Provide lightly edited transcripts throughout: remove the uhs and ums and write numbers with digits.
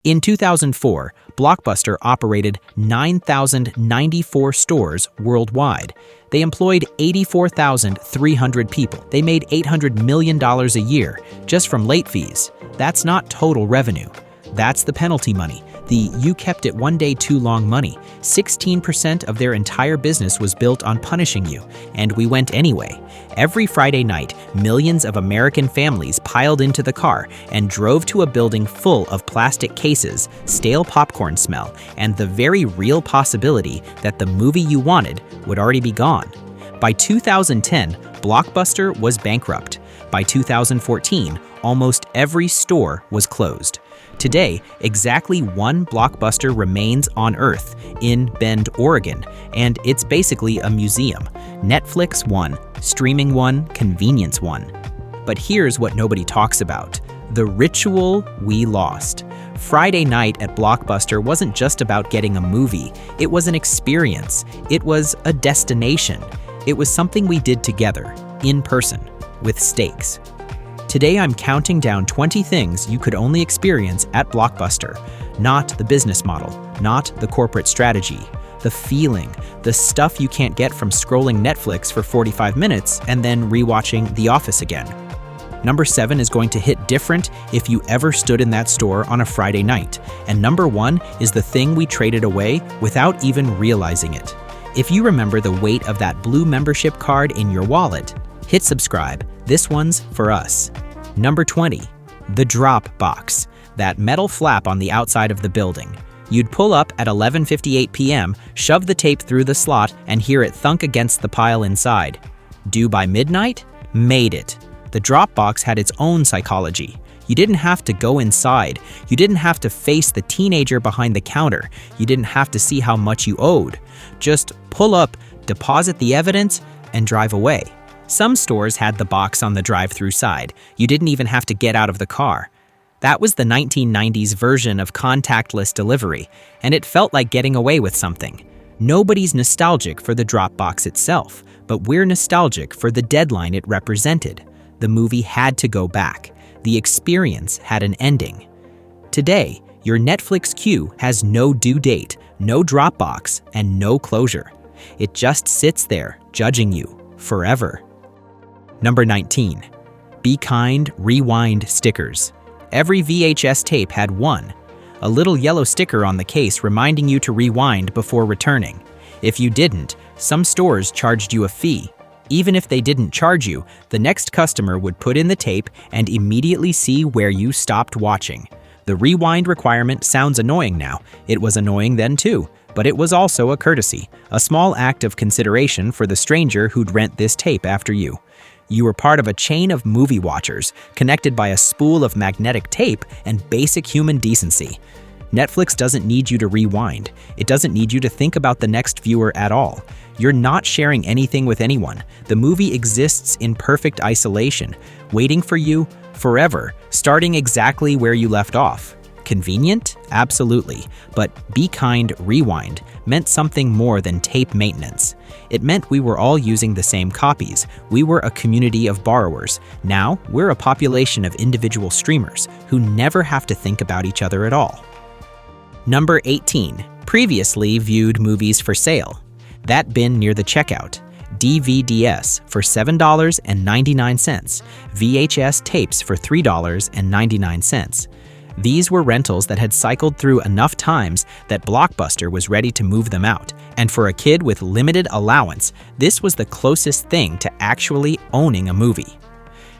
In 2004, Blockbuster operated 9,094 stores worldwide. They employed 84,300 people. They made $800 million a year just from late fees. That's not total revenue. That's the penalty money, the "you kept it one day too long" money. 16% of their entire business was built on punishing you, and we went anyway. Every Friday night, millions of American families piled into the car and drove to a building full of plastic cases, stale popcorn smell, and the very real possibility that the movie you wanted would already be gone. By 2010, Blockbuster was bankrupt. By 2014, almost every store was closed. Today, exactly one Blockbuster remains on Earth in Bend, Oregon, and it's basically a museum. Netflix won, streaming won, convenience won. But here's what nobody talks about: the ritual we lost. Friday night at Blockbuster wasn't just about getting a movie. It was an experience. It was a destination. It was something we did together, in person, with stakes. Today I'm counting down 20 things you could only experience at Blockbuster. Not the business model, not the corporate strategy. The feeling, the stuff you can't get from scrolling Netflix for 45 minutes and then rewatching The Office again. Number 7 is going to hit different if you ever stood in that store on a Friday night. And number 1 is the thing we traded away without even realizing it. If you remember the weight of that blue membership card in your wallet, hit subscribe. This one's for us. Number 20, the drop box, that metal flap on the outside of the building. You'd pull up at 11:58 p.m., shove the tape through the slot, and hear it thunk against the pile inside. Due by midnight? Made it. The drop box had its own psychology. You didn't have to go inside. You didn't have to face the teenager behind the counter. You didn't have to see how much you owed. Just pull up, deposit the evidence, and drive away. Some stores had the box on the drive-through side. You didn't even have to get out of the car. That was the 1990s version of contactless delivery, and it felt like getting away with something. Nobody's nostalgic for the drop box itself, but we're nostalgic for the deadline it represented. The movie had to go back. The experience had an ending. Today, your Netflix queue has no due date, no drop box, and no closure. It just sits there, judging you, forever. Number 19. Be Kind Rewind stickers. Every VHS tape had one. A little yellow sticker on the case reminding you to rewind before returning. If you didn't, some stores charged you a fee. Even if they didn't charge you, the next customer would put in the tape and immediately see where you stopped watching. The rewind requirement sounds annoying now. It was annoying then too, but it was also a courtesy, a small act of consideration for the stranger who'd rent this tape after you. You were part of a chain of movie watchers, connected by a spool of magnetic tape and basic human decency. Netflix doesn't need you to rewind. It doesn't need you to think about the next viewer at all. You're not sharing anything with anyone. The movie exists in perfect isolation, waiting for you forever, starting exactly where you left off. Convenient? Absolutely. But Be Kind Rewind meant something more than tape maintenance. It meant we were all using the same copies. We were a community of borrowers. Now, we're a population of individual streamers who never have to think about each other at all. Number 18. Previously viewed movies for sale. That bin near the checkout. DVDs for $7.99. VHS tapes for $3.99. These were rentals that had cycled through enough times that Blockbuster was ready to move them out. And for a kid with limited allowance, this was the closest thing to actually owning a movie.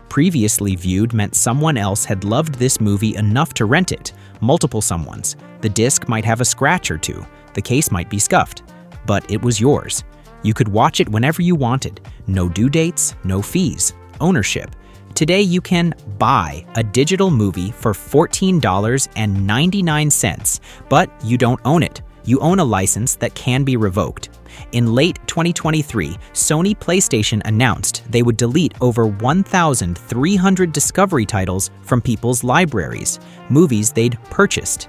Previously viewed meant someone else had loved this movie enough to rent it, multiple someones. The disc might have a scratch or two, the case might be scuffed, but it was yours. You could watch it whenever you wanted. No due dates, no fees, ownership. Today you can buy a digital movie for $14.99, but you don't own it. You own a license that can be revoked. In late 2023, Sony PlayStation announced they would delete over 1,300 Discovery titles from people's libraries, movies they'd purchased.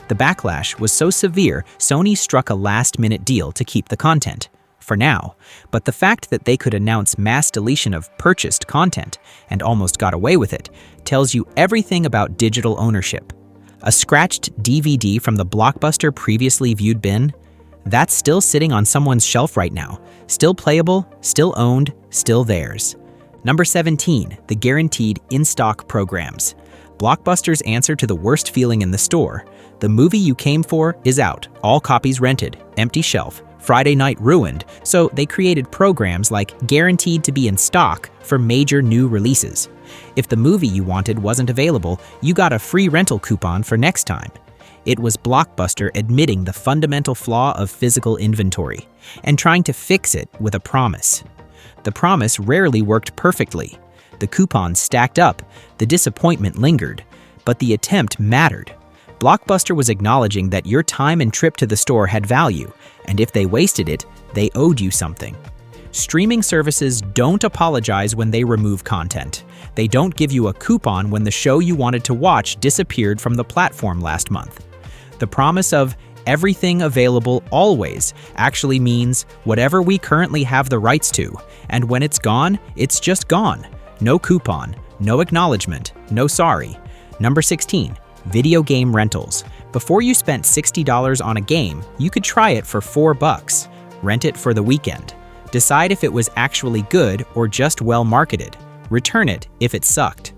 The backlash was so severe, Sony struck a last-minute deal to keep the content. For now, but the fact that they could announce mass deletion of purchased content, and almost got away with it, tells you everything about digital ownership. A scratched DVD from the Blockbuster previously viewed bin? That's still sitting on someone's shelf right now. Still playable, still owned, still theirs. Number 17, the guaranteed in-stock programs. Blockbuster's answer to the worst feeling in the store. The movie you came for is out, all copies rented, empty shelf, Friday night ruined, so they created programs like guaranteed to be in stock for major new releases. If the movie you wanted wasn't available, you got a free rental coupon for next time. It was Blockbuster admitting the fundamental flaw of physical inventory and trying to fix it with a promise. The promise rarely worked perfectly. The coupons stacked up, the disappointment lingered, but the attempt mattered. Blockbuster was acknowledging that your time and trip to the store had value, and if they wasted it, they owed you something. Streaming services don't apologize when they remove content. They don't give you a coupon when the show you wanted to watch disappeared from the platform last month. The promise of everything available always actually means whatever we currently have the rights to, and when it's gone, it's just gone. No coupon, no acknowledgement, no sorry. Number 16, video game rentals. Before you spent $60 on a game, you could try it for $4. Rent it for the weekend. Decide if it was actually good or just well marketed. Return it if it sucked.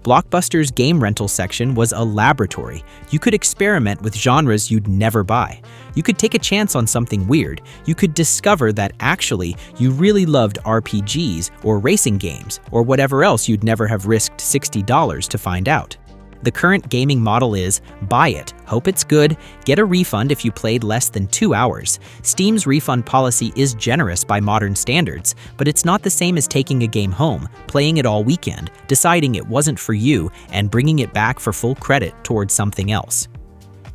Blockbuster's game rental section was a laboratory. You could experiment with genres you'd never buy. You could take a chance on something weird. You could discover that actually you really loved RPGs or racing games or whatever else you'd never have risked $60 to find out. The current gaming model is buy it, hope it's good, get a refund if you played less than 2 hours. Steam's refund policy is generous by modern standards, but it's not the same as taking a game home, playing it all weekend, deciding it wasn't for you, and bringing it back for full credit towards something else.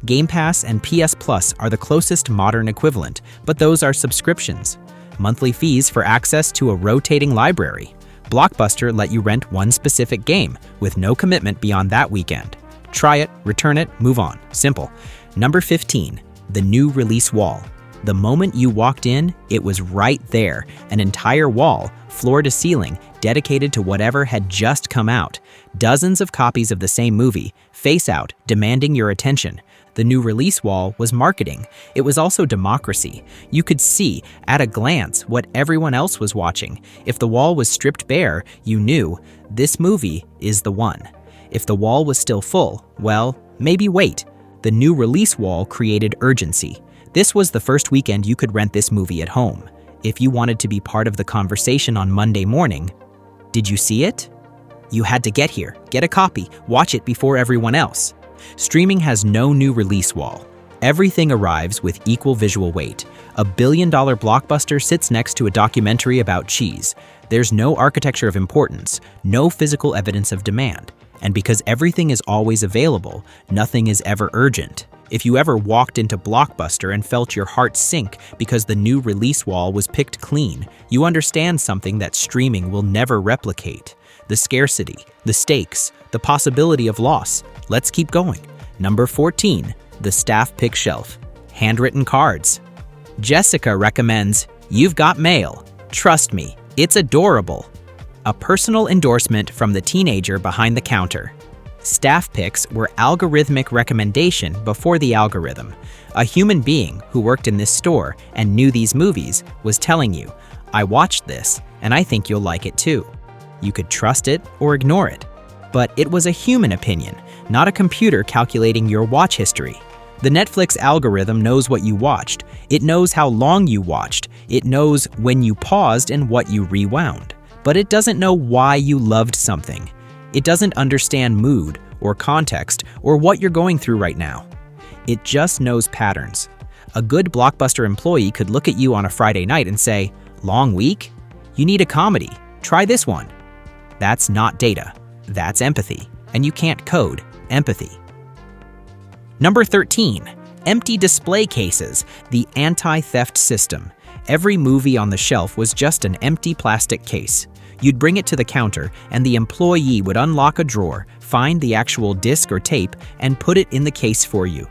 Game Pass and PS Plus are the closest modern equivalent, but those are subscriptions. Monthly fees for access to a rotating library. Blockbuster let you rent one specific game, with no commitment beyond that weekend. Try it, return it, move on. Simple. Number 15, the new release wall. The moment you walked in, it was right there, an entire wall, floor to ceiling, dedicated to whatever had just come out. Dozens of copies of the same movie, face out, demanding your attention. The new release wall was marketing. It was also democracy. You could see, at a glance, what everyone else was watching. If the wall was stripped bare, you knew, this movie is the one. If the wall was still full, well, maybe wait. The new release wall created urgency. This was the first weekend you could rent this movie at home. If you wanted to be part of the conversation on Monday morning, did you see it? You had to get here, get a copy, watch it before everyone else. Streaming has no new release wall. Everything arrives with equal visual weight. A billion-dollar blockbuster sits next to a documentary about cheese. There's no architecture of importance, no physical evidence of demand. And because everything is always available, nothing is ever urgent. If you ever walked into Blockbuster and felt your heart sink because the new release wall was picked clean, you understand something that streaming will never replicate. The scarcity, the stakes, the possibility of loss. Let's keep going. Number 14, the staff pick shelf. Handwritten cards. Jessica recommends, "You've got mail. Trust me, it's adorable." A personal endorsement from the teenager behind the counter. Staff picks were algorithmic recommendation before the algorithm. A human being who worked in this store and knew these movies was telling you, "I watched this, and I think you'll like it too." You could trust it or ignore it. But it was a human opinion, not a computer calculating your watch history. The Netflix algorithm knows what you watched. It knows how long you watched. It knows when you paused and what you rewound. But it doesn't know why you loved something. It doesn't understand mood or context or what you're going through right now. It just knows patterns. A good Blockbuster employee could look at you on a Friday night and say, "Long week? You need a comedy. Try this one." That's not data. That's empathy. And you can't code empathy. Number 13, empty display cases, the anti-theft system. Every movie on the shelf was just an empty plastic case. You'd bring it to the counter, and the employee would unlock a drawer, find the actual disc or tape, and put it in the case for you.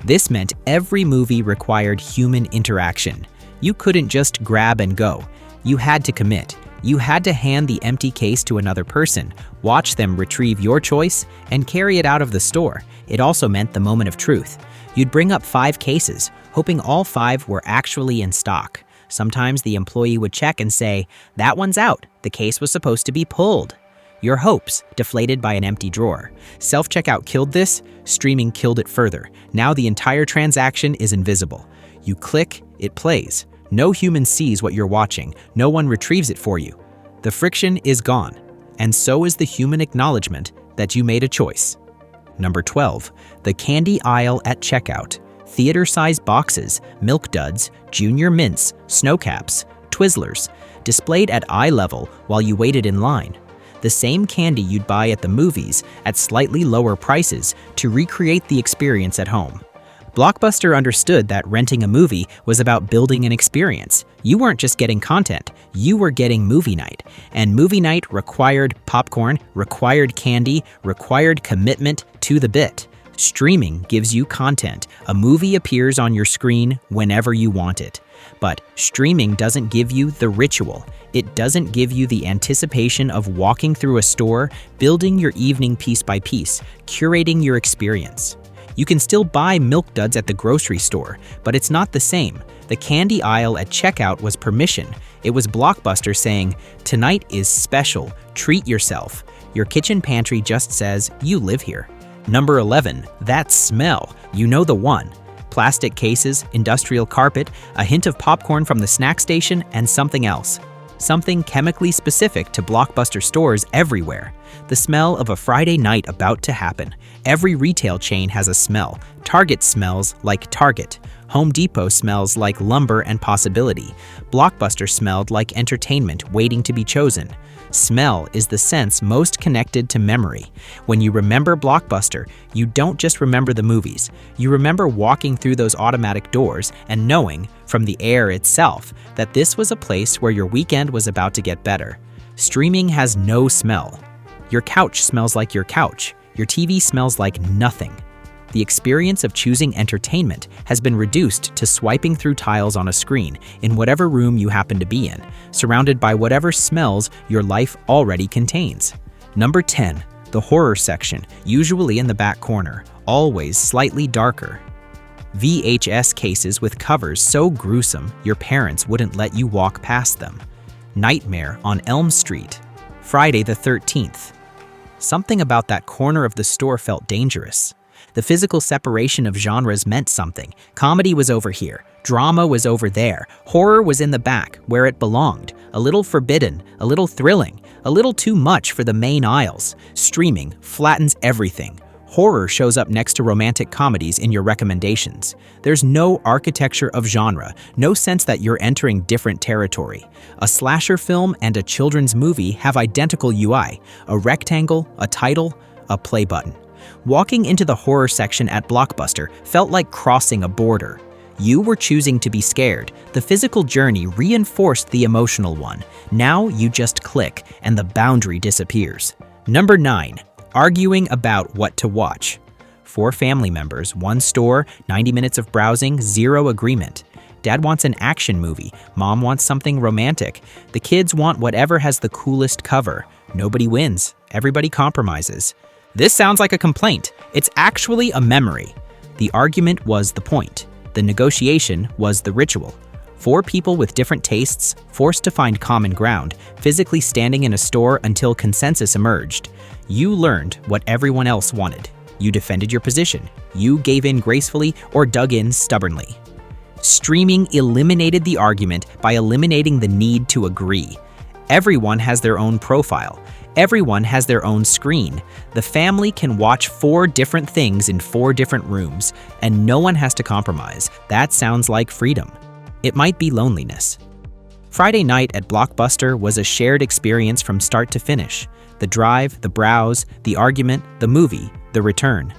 This meant every movie required human interaction. You couldn't just grab and go. You had to commit. You had to hand the empty case to another person, watch them retrieve your choice, and carry it out of the store. It also meant the moment of truth. You'd bring up 5 cases, hoping all 5 were actually in stock. Sometimes the employee would check and say, "That one's out. The case was supposed to be pulled." Your hopes deflated by an empty drawer. Self-checkout killed this, streaming killed it further. Now the entire transaction is invisible. You click, it plays. No human sees what you're watching. No one retrieves it for you. The friction is gone, and so is the human acknowledgement that you made a choice. Number 12, the candy aisle at checkout. Theater-sized boxes, Milk Duds, Junior Mints, Snow Caps, Twizzlers, displayed at eye level while you waited in line. The same candy you'd buy at the movies at slightly lower prices to recreate the experience at home. Blockbuster understood that renting a movie was about building an experience. You weren't just getting content, you were getting movie night. And movie night required popcorn, required candy, required commitment to the bit. Streaming gives you content. A movie appears on your screen whenever you want it. But streaming doesn't give you the ritual. It doesn't give you the anticipation of walking through a store, building your evening piece by piece, curating your experience. You can still buy Milk Duds at the grocery store, but it's not the same. The candy aisle at checkout was permission. It was Blockbuster saying, "Tonight is special. Treat yourself." Your kitchen pantry just says, "You live here." Number 11, that smell. You know the one. Plastic cases, industrial carpet, a hint of popcorn from the snack station, and something else. Something chemically specific to Blockbuster stores everywhere. The smell of a Friday night about to happen. Every retail chain has a smell. Target smells like Target. Home Depot smells like lumber and possibility. Blockbuster smelled like entertainment waiting to be chosen. Smell is the sense most connected to memory. When you remember Blockbuster, you don't just remember the movies. You remember walking through those automatic doors and knowing, from the air itself, that this was a place where your weekend was about to get better. Streaming has no smell. Your couch smells like your couch. Your TV smells like nothing. The experience of choosing entertainment has been reduced to swiping through tiles on a screen in whatever room you happen to be in, surrounded by whatever smells your life already contains. Number 10, the horror section, usually in the back corner, always slightly darker. VHS cases with covers so gruesome your parents wouldn't let you walk past them. Nightmare on Elm Street. Friday the 13th. Something about that corner of the store felt dangerous. The physical separation of genres meant something. Comedy was over here, drama was over there, horror was in the back, where it belonged. A little forbidden, a little thrilling, a little too much for the main aisles. Streaming flattens everything. Horror shows up next to romantic comedies in your recommendations. There's no architecture of genre, no sense that you're entering different territory. A slasher film and a children's movie have identical UI, a rectangle, a title, a play button. Walking into the horror section at Blockbuster felt like crossing a border. You were choosing to be scared. The physical journey reinforced the emotional one. Now you just click and the boundary disappears. Number 9. Arguing about what to watch. 4 family members, 1 store, 90 minutes of browsing, 0 agreement. Dad wants an action movie. Mom wants something romantic. The kids want whatever has the coolest cover. Nobody wins. Everybody compromises. This sounds like a complaint. It's actually a memory. The argument was the point. The negotiation was the ritual. 4 people with different tastes, forced to find common ground, physically standing in a store until consensus emerged. You learned what everyone else wanted. You defended your position. You gave in gracefully or dug in stubbornly. Streaming eliminated the argument by eliminating the need to agree. Everyone has their own profile. Everyone has their own screen. The family can watch 4 different things in 4 different rooms, and no one has to compromise. That sounds like freedom. It might be loneliness. Friday night at Blockbuster was a shared experience from start to finish. The drive, the browse, the argument, the movie, the return.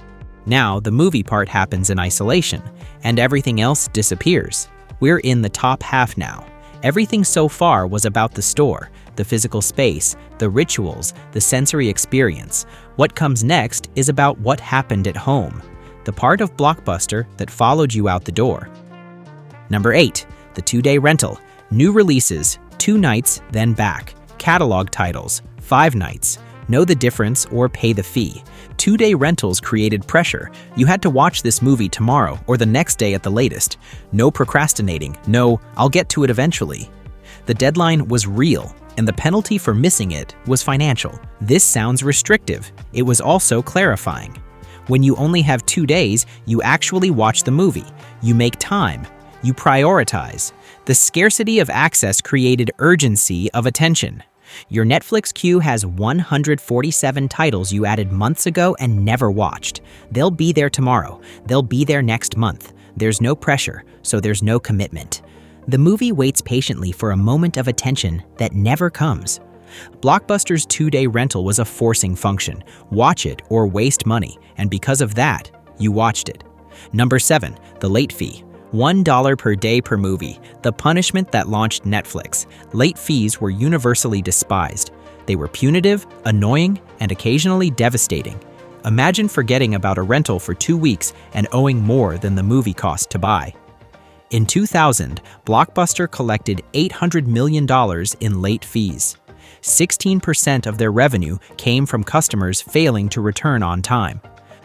Now, the movie part happens in isolation, and everything else disappears. We're in the top half now. Everything so far was about the store, the physical space, the rituals, the sensory experience. What comes next is about what happened at home, the part of Blockbuster that followed you out the door. Number 8, the 2-day rental. New releases, 2 nights, then back. Catalog titles, 5 nights. Know the difference or pay the fee. 2-day rentals created pressure. You had to watch this movie tomorrow or the next day at the latest. No procrastinating. No, I'll get to it eventually. The deadline was real, and the penalty for missing it was financial. This sounds restrictive. It was also clarifying. When you only have 2 days, you actually watch the movie. You make time. You prioritize. The scarcity of access created urgency of attention. Your Netflix queue has 147 titles you added months ago and never watched. They'll be there tomorrow. They'll be there next month. There's no pressure, so there's no commitment. The movie waits patiently for a moment of attention that never comes. Blockbuster's 2-day rental was a forcing function. Watch it or waste money, and because of that, you watched it. Number 7, the late fee. $1 per day per movie, the punishment that launched Netflix. Late fees were universally despised. They were punitive, annoying, and occasionally devastating. Imagine forgetting about a rental for 2 weeks and owing more than the movie cost to buy. In 2000, Blockbuster collected $800 million in late fees. 16% of their revenue came from customers failing to return on time.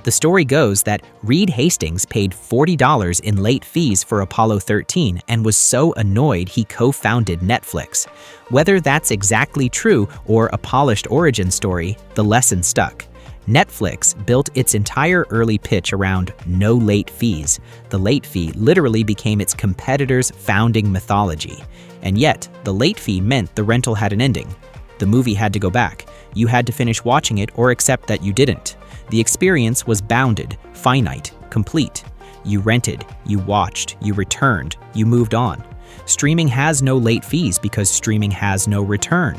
The story goes that Reed Hastings paid $40 in late fees for Apollo 13 and was so annoyed he co-founded Netflix. Whether that's exactly true or a polished origin story, the lesson stuck. Netflix built its entire early pitch around no late fees. The late fee literally became its competitor's founding mythology. And yet, the late fee meant the rental had an ending. The movie had to go back. You had to finish watching it or accept that you didn't. The experience was bounded, finite, complete. You rented, you watched, you returned, you moved on. Streaming has no late fees because streaming has no return.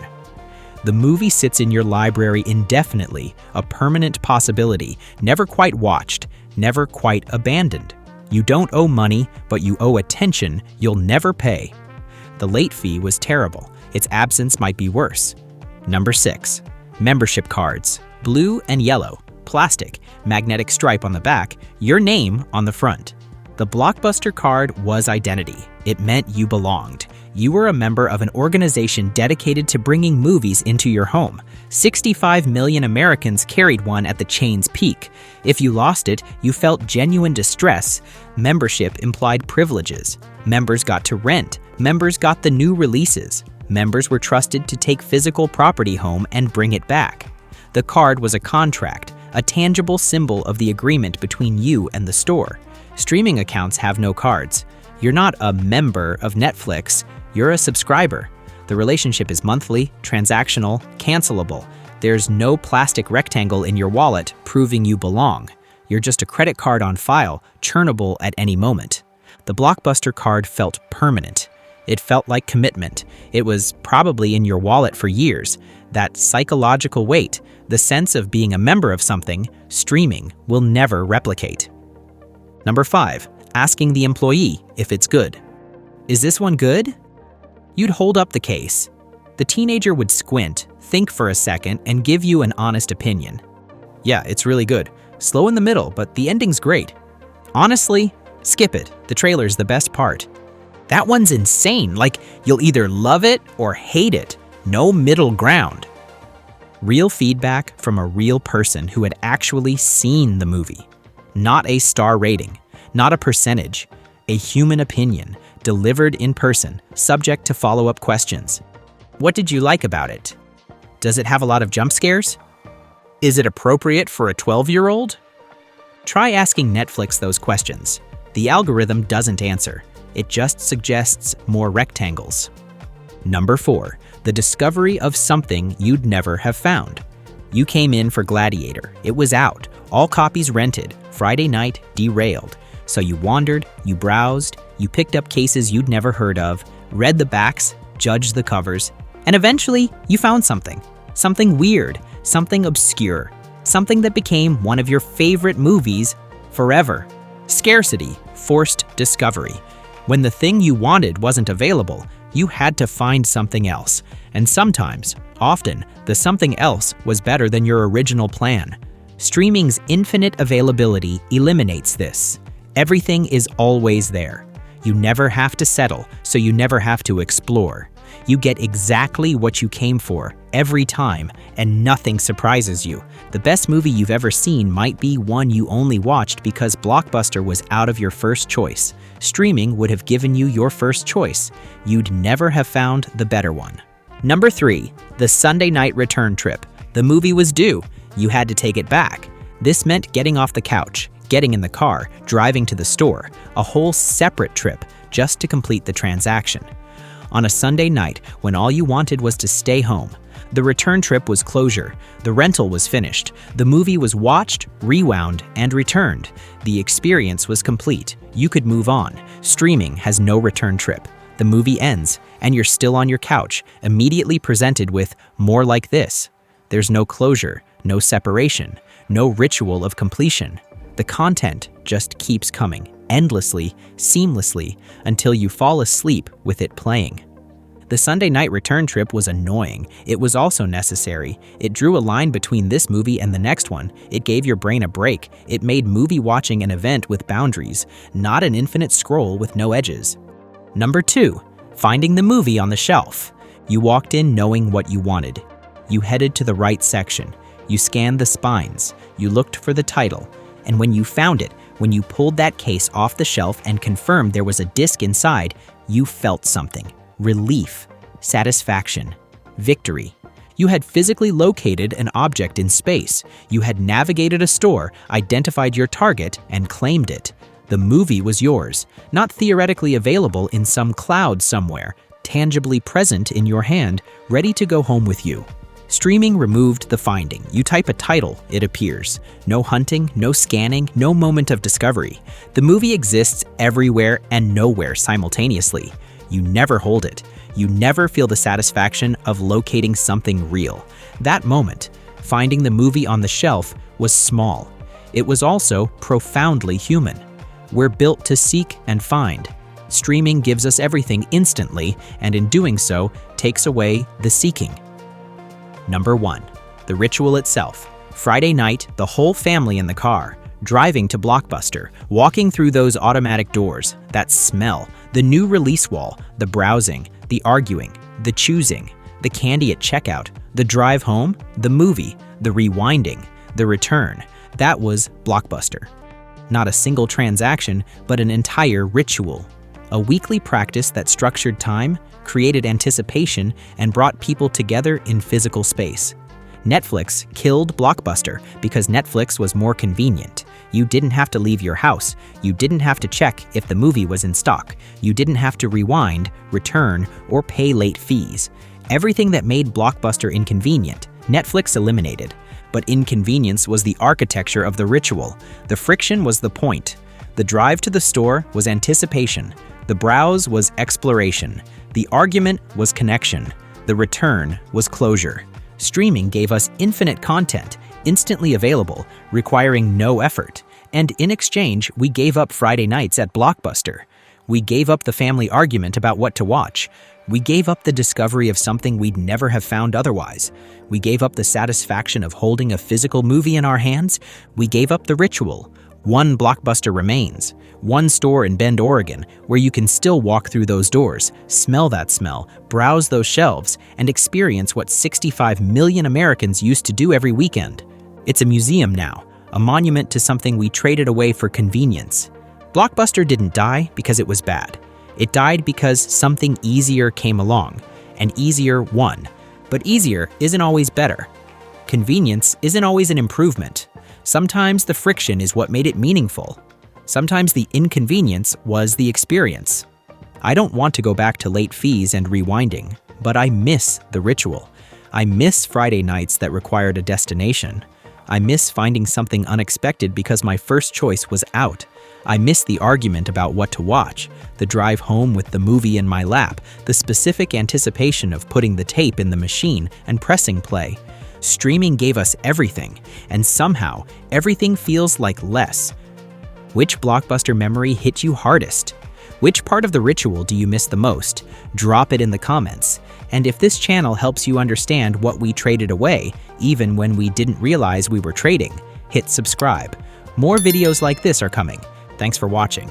The movie sits in your library indefinitely, a permanent possibility, never quite watched, never quite abandoned. You don't owe money, but you owe attention you'll never pay. The late fee was terrible. Its absence might be worse. Number 6. Membership cards. Blue and yellow. Plastic, magnetic stripe on the back, your name on the front. The Blockbuster card was identity. It meant you belonged. You were a member of an organization dedicated to bringing movies into your home. 65 million Americans carried one at the chain's peak. If you lost it, you felt genuine distress. Membership implied privileges. Members got to rent. Members got the new releases. Members were trusted to take physical property home and bring it back. The card was a contract, a tangible symbol of the agreement between you and the store. Streaming accounts have no cards. You're not a member of Netflix, you're a subscriber. The relationship is monthly, transactional, cancelable. There's no plastic rectangle in your wallet proving you belong. You're just a credit card on file, churnable at any moment. The Blockbuster card felt permanent. It felt like commitment. It was probably in your wallet for years. That psychological weight, the sense of being a member of something, streaming will never replicate. Number 5, asking the employee if it's good. Is this one good? You'd hold up the case. The teenager would squint, think for a second, and give you an honest opinion. Yeah, it's really good. Slow in the middle, but the ending's great. Honestly, skip it. The trailer's the best part. That one's insane. Like, you'll either love it or hate it. No middle ground. Real feedback from a real person who had actually seen the movie. Not a star rating, not a percentage. A human opinion, delivered in person, subject to follow-up questions. What did you like about it? Does it have a lot of jump scares? Is it appropriate for a 12-year-old? Try asking Netflix those questions. The algorithm doesn't answer. It just suggests more rectangles. Number 4, the discovery of something you'd never have found. You came in for Gladiator. It was out. All copies rented. Friday night, derailed. So you wandered, you browsed, you picked up cases you'd never heard of, read the backs, judged the covers, and eventually you found something. Something weird, something obscure, something that became one of your favorite movies forever. Scarcity, forced discovery. When the thing you wanted wasn't available, you had to find something else. And sometimes, often, the something else was better than your original plan. Streaming's infinite availability eliminates this. Everything is always there. You never have to settle, so you never have to explore. You get exactly what you came for every time, and nothing surprises you. The best movie you've ever seen might be one you only watched because Blockbuster was out of your first choice. Streaming would have given you your first choice. You'd never have found the better one. Number 3. The Sunday night return trip. The movie was due. You had to take it back. This meant getting off the couch, getting in the car, driving to the store, a whole separate trip just to complete the transaction. On a Sunday night, when all you wanted was to stay home, the return trip was closure, the rental was finished, the movie was watched, rewound, and returned. The experience was complete. You could move on. Streaming has no return trip. The movie ends, and you're still on your couch, immediately presented with more like this. There's no closure, no separation, no ritual of completion. The content just keeps coming, endlessly, seamlessly, until you fall asleep with it playing. The Sunday night return trip was annoying. It was also necessary. It drew a line between this movie and the next one. It gave your brain a break. It made movie watching an event with boundaries, not an infinite scroll with no edges. Number 2. Finding the movie on the shelf. You walked in knowing what you wanted. You headed to the right section. You scanned the spines. You looked for the title. And when you found it, when you pulled that case off the shelf and confirmed there was a disc inside, you felt something. Relief, satisfaction, victory. You had physically located an object in space. You had navigated a store, identified your target, and claimed it. The movie was yours, not theoretically available in some cloud somewhere, tangibly present in your hand, ready to go home with you. Streaming removed the finding. You type a title, it appears. No hunting, no scanning, no moment of discovery. The movie exists everywhere and nowhere simultaneously. You never hold it. You never feel the satisfaction of locating something real. That moment, finding the movie on the shelf, was small. It was also profoundly human. We're built to seek and find. Streaming gives us everything instantly, and in doing so, takes away the seeking. Number 1. The ritual itself. Friday night, the whole family in the car, driving to Blockbuster, walking through those automatic doors, that smell, the new release wall, the browsing, the arguing, the choosing, the candy at checkout, the drive home, the movie, the rewinding, the return. That was Blockbuster. Not a single transaction, but an entire ritual. A weekly practice that structured time, created anticipation, and brought people together in physical space. Netflix killed Blockbuster because Netflix was more convenient. You didn't have to leave your house. You didn't have to check if the movie was in stock. You didn't have to rewind, return, or pay late fees. Everything that made Blockbuster inconvenient, Netflix eliminated. But inconvenience was the architecture of the ritual. The friction was the point. The drive to the store was anticipation. The browse was exploration. The argument was connection. The return was closure. Streaming gave us infinite content, instantly available, requiring no effort. And in exchange, we gave up Friday nights at Blockbuster. We gave up the family argument about what to watch. We gave up the discovery of something we'd never have found otherwise. We gave up the satisfaction of holding a physical movie in our hands. We gave up the ritual. One Blockbuster remains. One store in Bend, Oregon, where you can still walk through those doors, smell that smell, browse those shelves, and experience what 65 million Americans used to do every weekend. It's a museum now, a monument to something we traded away for convenience. Blockbuster didn't die because it was bad. It died because something easier came along, and easier won. But easier isn't always better. Convenience isn't always an improvement. Sometimes the friction is what made it meaningful. Sometimes the inconvenience was the experience. I don't want to go back to late fees and rewinding, but I miss the ritual. I miss Friday nights that required a destination. I miss finding something unexpected because my first choice was out. I miss the argument about what to watch, the drive home with the movie in my lap, the specific anticipation of putting the tape in the machine and pressing play. Streaming gave us everything, and somehow everything feels like less. Which Blockbuster memory hit you hardest? Which part of the ritual do you miss the most? Drop it in the comments. And if this channel helps you understand what we traded away, even when we didn't realize we were trading, hit subscribe. More videos like this are coming. Thanks for watching.